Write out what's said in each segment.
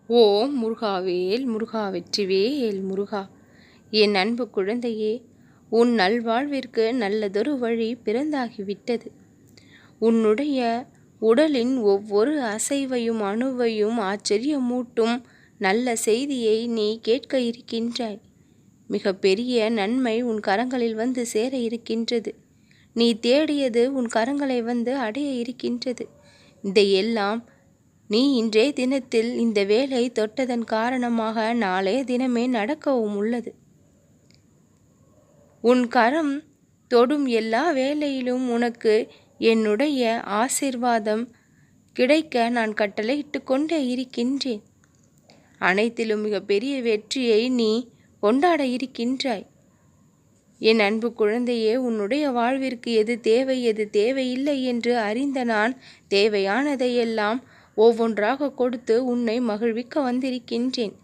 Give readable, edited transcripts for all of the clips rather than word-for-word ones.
ஓம் முருகாவேல் முருகா வெற்றிவேல் முருகா. என் அன்பு குழந்தையே, உன் நல்வாழ்விற்கு நல்லதொரு வழி பிறந்தாகிவிட்டது. உன்னுடைய உடலின் ஒவ்வொரு அசைவையும் அணுவையும் ஆச்சரியமூட்டும் நல்ல செய்தியை நீ கேட்க இருக்கின்றாய். மிக பெரிய நன்மை உன் கரங்களில் வந்து சேர இருக்கின்றது. நீ தேடியது உன் கரங்களை வந்து அடைய இருக்கின்றது. இதையெல்லாம் நீ இன்றைய தினத்தில் இந்த வேலை தொட்டதன் காரணமாக நாளைய தினமே நடக்கவும் உள்ளது. உன் கரம் தொடும் எல்லா வேலையிலும் உனக்கு என்னுடைய ஆசீர்வாதம் கிடைக்க நான் கட்டளையிட்டு கொண்டே இருக்கின்றேன். அனைத்திலும் மிக பெரிய வெற்றியை நீ கொண்டாட இருக்கின்றாய். என் அன்பு குழந்தையே, உன்னுடைய வாழ்விற்கு எது தேவை எது தேவையில்லை என்று அறிந்த நான் தேவையானதையெல்லாம் ஒவ்வொன்றாக கொடுத்து உன்னை மகிழ்விக்க வந்திருக்கின்றேன்.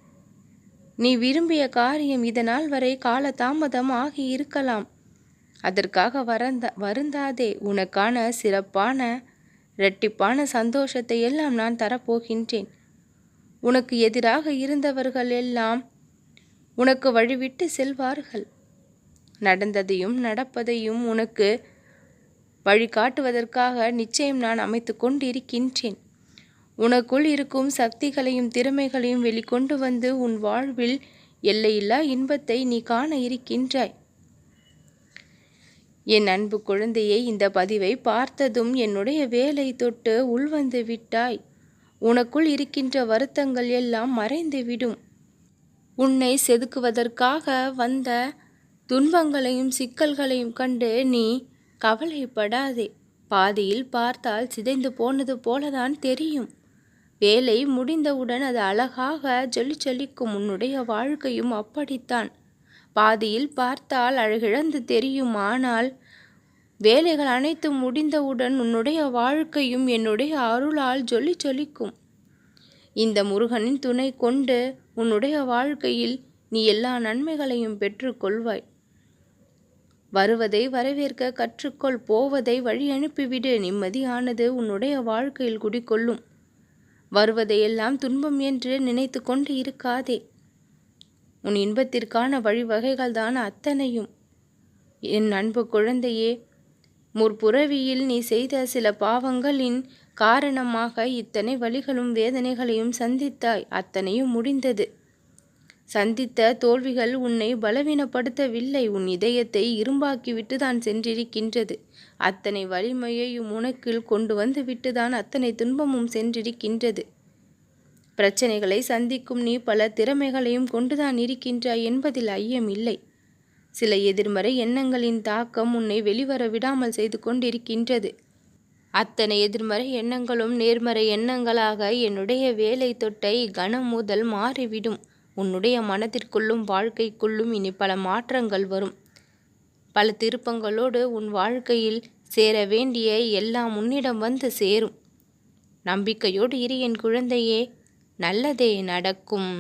நீ விரும்பிய காரியம் இதனால் வரை கால தாமதம் ஆகி இருக்கலாம். அதற்காக வருந்தாதே. உனக்கான சிறப்பான இரட்டிப்பான சந்தோஷத்தை எல்லாம் நான் தரப்போகின்றேன். உனக்கு எதிராக இருந்தவர்கள் எல்லாம் உனக்கு வழிவிட்டு செல்வார்கள். நடந்ததையும் நடப்பதையும் உனக்கு வழிகாட்டுவதற்காக நிச்சயம் நான் அமைத்து கொண்டிருக்கின்றேன். உனக்குள் இருக்கும் சக்திகளையும் திறமைகளையும் வெளிக்கொண்டு வந்து உன் வாழ்வில் எல்லையில்லா இன்பத்தை நீ காண இருக்கின்றாய். என் அன்பு குழந்தையை, இந்த பதிவை பார்த்ததும் என்னுடைய வேலை தொட்டு உள்வந்து விட்டாய். உனக்குள் இருக்கின்ற வருத்தங்கள் எல்லாம் மறைந்துவிடும். உன்னை செதுக்குவதற்காக வந்த துன்பங்களையும் சிக்கல்களையும் கண்டு நீ கவலைப்படாதே. பாதியில் பார்த்தால் சிதைந்து போனது போலதான் தெரியும். வேலை முடிந்தவுடன் அது அழகாக ஜொலிக்கும். உன்னுடைய வாழ்க்கையும் அப்படித்தான். பாதியில் பார்த்தால் அழகிழந்து தெரியும். ஆனால் வேலைகள் அனைத்தும் முடிந்தவுடன் உன்னுடைய வாழ்க்கையும் என்னுடைய அருளால் ஜொலிக்கும். இந்த முருகனின் துணை கொண்டு உன்னுடைய வாழ்க்கையில் நீ எல்லா நன்மைகளையும் பெற்றுக்கொள்வாய். வருவதை வரவேற்க கற்றுக்கொள். போவதை வழி அனுப்பிவிடு. நிம்மதியானது உன்னுடைய வாழ்க்கையில் குடிக்கொள்ளும். வருவதையெல்லாம் துன்பம் என்று நினைத்து கொண்டு இருக்காதே. உன் இன்பத்திற்கான வழிவகைகள் தான் அத்தனையும். என் அன்பு குழந்தையே, முற்புறவியில் நீ செய்த சில பாவங்களின் காரணமாக இத்தனை வலிகளும் வேதனைகளையும் சந்தித்தாய். அத்தனையும் முடிந்தது. சந்தித்த தோல்விகள் உன்னை பலவீனப்படுத்தவில்லை. உன் இதயத்தை இரும்பாக்கிவிட்டு தான் சென்றிருக்கின்றது. அத்தனை வலிமையையும் உனக்குள் கொண்டு வந்து விட்டுதான் அத்தனை துன்பமும் சென்றிருக்கின்றது. பிரச்சனைகளை சந்திக்கும் நீ பல திறமைகளையும் கொண்டுதான் இருக்கின்றாய் என்பதில் ஐயம் இல்லை. சில எதிர்மறை எண்ணங்களின் தாக்கம் உன்னை வெளிவர விடாமல் செய்து கொண்டிருக்கின்றது. அத்தனை எதிர்மறை எண்ணங்களும் நேர்மறை எண்ணங்களாக என்னுடைய வேலை தொட்டை கணம் முதல் மாறிவிடும். உன்னுடைய மனதிற்குள்ளும் வாழ்க்கைக்குள்ளும் இனி பல மாற்றங்கள் வரும். பல திருப்பங்களோடு உன் வாழ்க்கையில் சேர வேண்டிய எல்லாம் உன்னிடம் வந்து சேரும். நம்பிக்கையோடு இரு என் குழந்தையே, நல்லதே நடக்கும்.